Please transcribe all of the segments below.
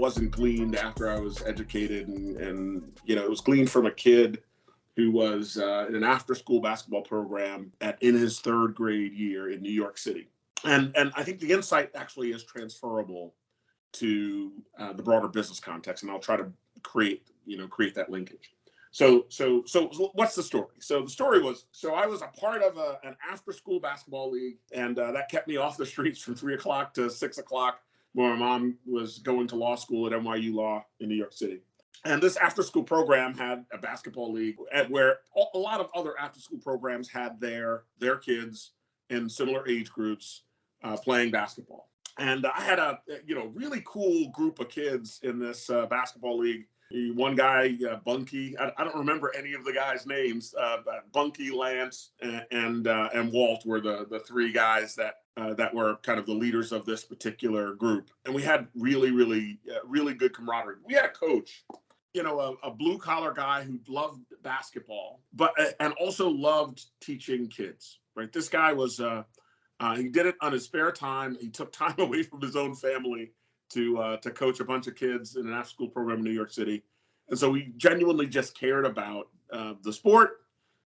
wasn't gleaned after I was educated, and it was gleaned from a kid who was in an after-school basketball program in his third grade year in New York City. And I think the insight actually is transferable to the broader business context, and I'll try to create that linkage. So what's the story? So the story was, I was a part of an after-school basketball league, and that kept me off the streets from 3 o'clock to 6 o'clock, where my mom was going to law school at NYU Law in New York City. And this after-school program had a basketball league where a lot of other after-school programs had their kids in similar age groups playing basketball. And I had a really cool group of kids in this basketball league. One guy, Bunky, I don't remember any of the guys' names. Bunky, Lance, and Walt were the three guys that were kind of the leaders of this particular group. And we had really, really, really good camaraderie. We had a coach, a blue-collar guy who loved basketball, and also loved teaching kids, right? This guy was, he did it on his spare time. He took time away from his own family to coach a bunch of kids in an after-school program in New York City. And so we genuinely just cared about the sport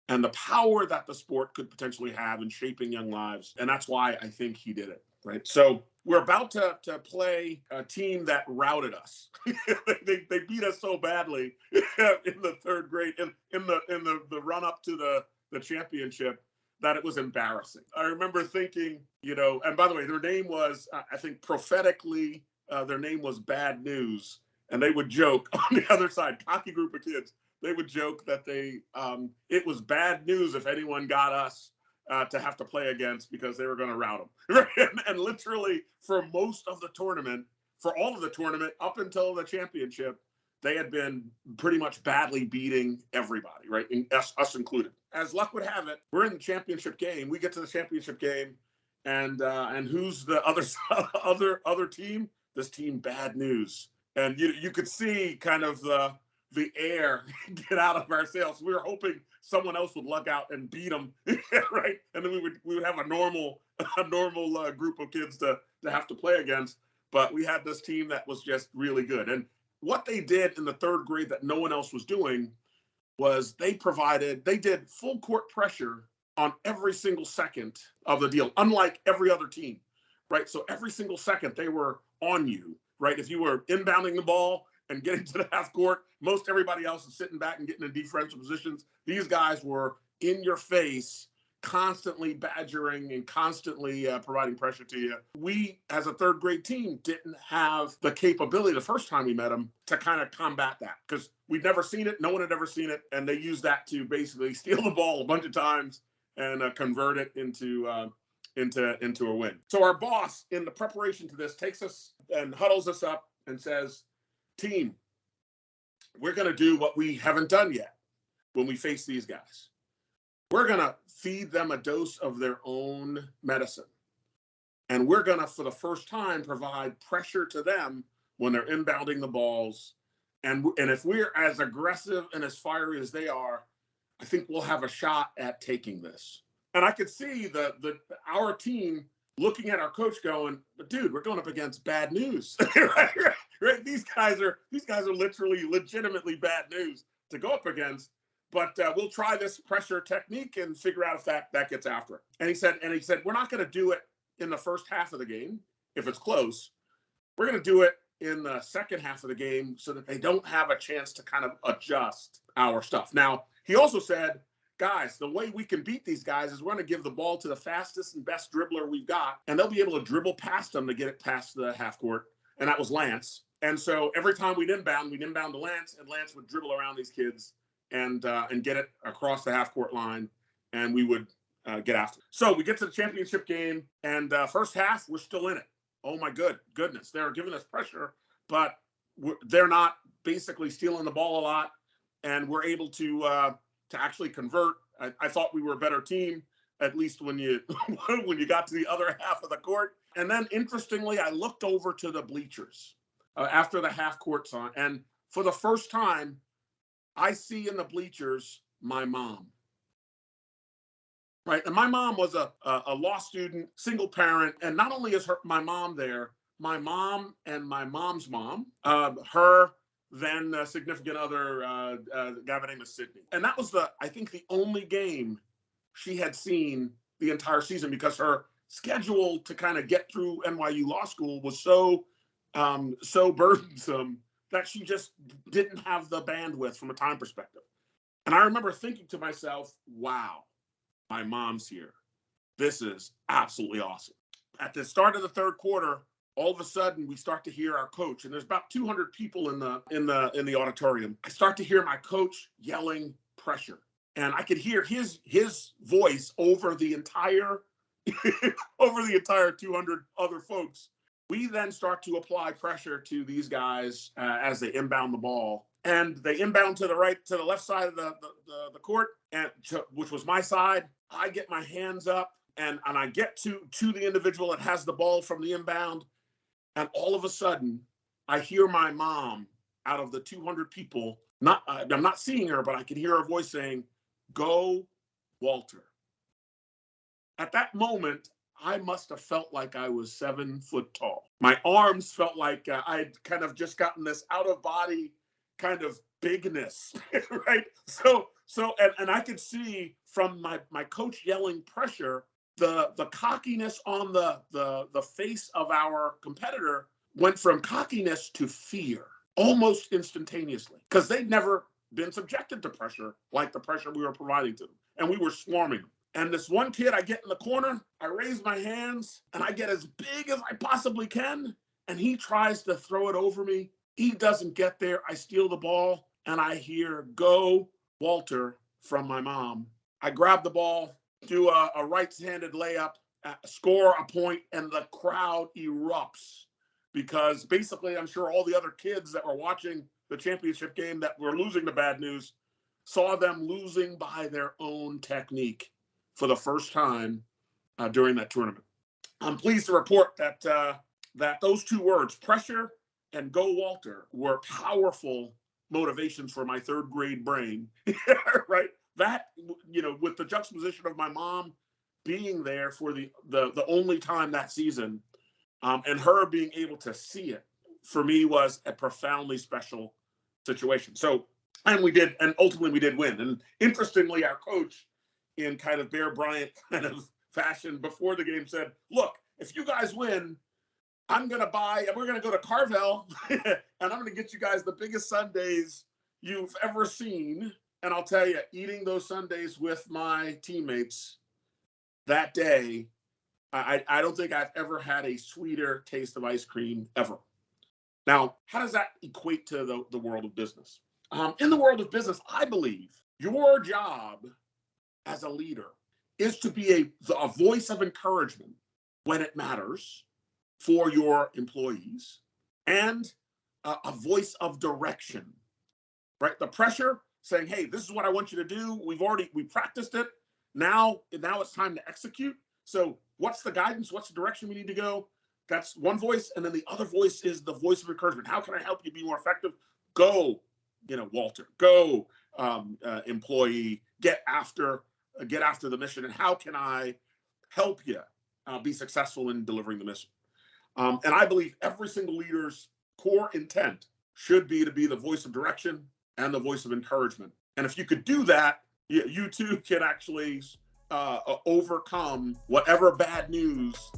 and the power that the sport could potentially have in shaping young lives. And that's why I think he did it, right? So we're about to play a team that routed us. they beat us so badly in the third grade, in the run up to the championship, that it was embarrassing. I remember thinking, and by the way, their name was, I think prophetically, their name was Bad News. And they would joke on the other side, cocky group of kids, they would joke that it was bad news if anyone got us to have to play against, because they were going to rout them. And literally for most of the tournament, for all of the tournament up until the championship, they had been pretty much badly beating everybody, right? Us included. As luck would have it, we're in the championship game. We get to the championship game, and who's the other team? This team, Bad News. And you could see kind of the air get out of our sails. We were hoping someone else would luck out and beat them, right? And then we would have a normal group of kids to have to play against. But we had this team that was just really good. And what they did in the third grade that no one else was doing was they did full court pressure on every single second of the deal, unlike every other team, right? So every single second they were on you, right? If you were inbounding the ball and getting to the half court, most everybody else is sitting back and getting in differential positions. These guys were in your face, constantly badgering and constantly providing pressure to you. We, as a third grade team, didn't have the capability the first time we met them to kind of combat that, because we'd never seen it. No one had ever seen it. And they used that to basically steal the ball a bunch of times and convert it into a win. So our boss, in the preparation to this, takes us and huddles us up and says, team, we're going to do what we haven't done yet when we face these guys. We're going to feed them a dose of their own medicine. And we're going to, for the first time, provide pressure to them when they're inbounding the balls. And if we're as aggressive and as fiery as they are, I think we'll have a shot at taking this. And I could see our team looking at our coach going, but dude, we're going up against Bad News. right? These guys are legitimately bad news to go up against. But we'll try this pressure technique and figure out if that gets after it. And he said, we're not going to do it in the first half of the game if it's close. We're going to do it in the second half of the game so that they don't have a chance to kind of adjust our stuff. Now, he also said, guys, the way we can beat these guys is we're going to give the ball to the fastest and best dribbler we've got, and they'll be able to dribble past them to get it past the half court. And that was Lance. And so every time we'd inbound to Lance, and Lance would dribble around these kids and get it across the half court line, and we would get after it. So we get to the championship game, and first half, we're still in it. Oh my goodness. They're giving us pressure, but they're not basically stealing the ball a lot, and we're able to actually convert. I thought we were a better team, at least when you got to the other half of the court. And then interestingly, I looked over to the bleachers after the half court's on, and for the first time, I see in the bleachers my mom. Right. And my mom was a law student, single parent. And not only is my mom there, my mom and my mom's mom, her then significant other, a guy by the name of Sydney. And that was I think the only game she had seen the entire season, because her schedule to kind of get through NYU law school was so burdensome that she just didn't have the bandwidth from a time perspective. And I remember thinking to myself, wow, my mom's here. This is absolutely awesome. At the start of the third quarter, all of a sudden we start to hear our coach, and there's about 200 people in the auditorium. I start to hear my coach yelling pressure, and I could hear his voice over the entire 200 other folks. We then start to apply pressure to these guys as they inbound the ball, and they inbound to the left side of the court, which was my side. I get my hands up, and I get to the individual that has the ball from the inbound, and all of a sudden I hear my mom out of the 200 people. I'm not seeing her, but I can hear her voice saying, "Go, Walter." At that moment, I must have felt like I was 7 foot tall. My arms felt like I'd kind of just gotten this out of body kind of bigness, right? So, and I could see from my coach yelling pressure, the cockiness on the face of our competitor went from cockiness to fear almost instantaneously, because they'd never been subjected to pressure like the pressure we were providing to them, and we were swarming them. And this one kid, I get in the corner, I raise my hands, and I get as big as I possibly can, and he tries to throw it over me. He doesn't get there. I steal the ball, and I hear, "Go, Walter," from my mom. I grab the ball, do a right-handed layup, score a point, and the crowd erupts, because basically I'm sure all the other kids that were watching the championship game that were losing to Bad News saw them losing by their own technique for the first time during that tournament. I'm pleased to report that those two words, pressure and "Go, Walter," were powerful motivations for my third grade brain, right? That, with the juxtaposition of my mom being there for the only time that season, and her being able to see it, for me was a profoundly special situation. So, and ultimately we did win. And interestingly, our coach, in kind of Bear Bryant kind of fashion before the game, said, "Look, if you guys win, we're going to go to Carvel and I'm going to get you guys the biggest sundaes you've ever seen." And I'll tell you, eating those sundaes with my teammates that day, I don't think I've ever had a sweeter taste of ice cream ever. Now, how does that equate to the world of business? In the world of business, I believe your job as a leader is to be a voice of encouragement when it matters for your employees, and a voice of direction, right? The pressure saying, "Hey, this is what I want you to do. We practiced it. Now it's time to execute. So what's the guidance? What's the direction we need to go?" That's one voice. And then the other voice is the voice of encouragement. How can I help you be more effective? Go, Walter, go, employee, get after the mission. And how can I help you be successful in delivering the mission? And I believe every single leader's core intent should be to be the voice of direction and the voice of encouragement. And if you could do that, you too can actually overcome whatever bad news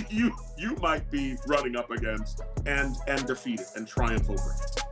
you might be running up against, and defeat it and triumph over it.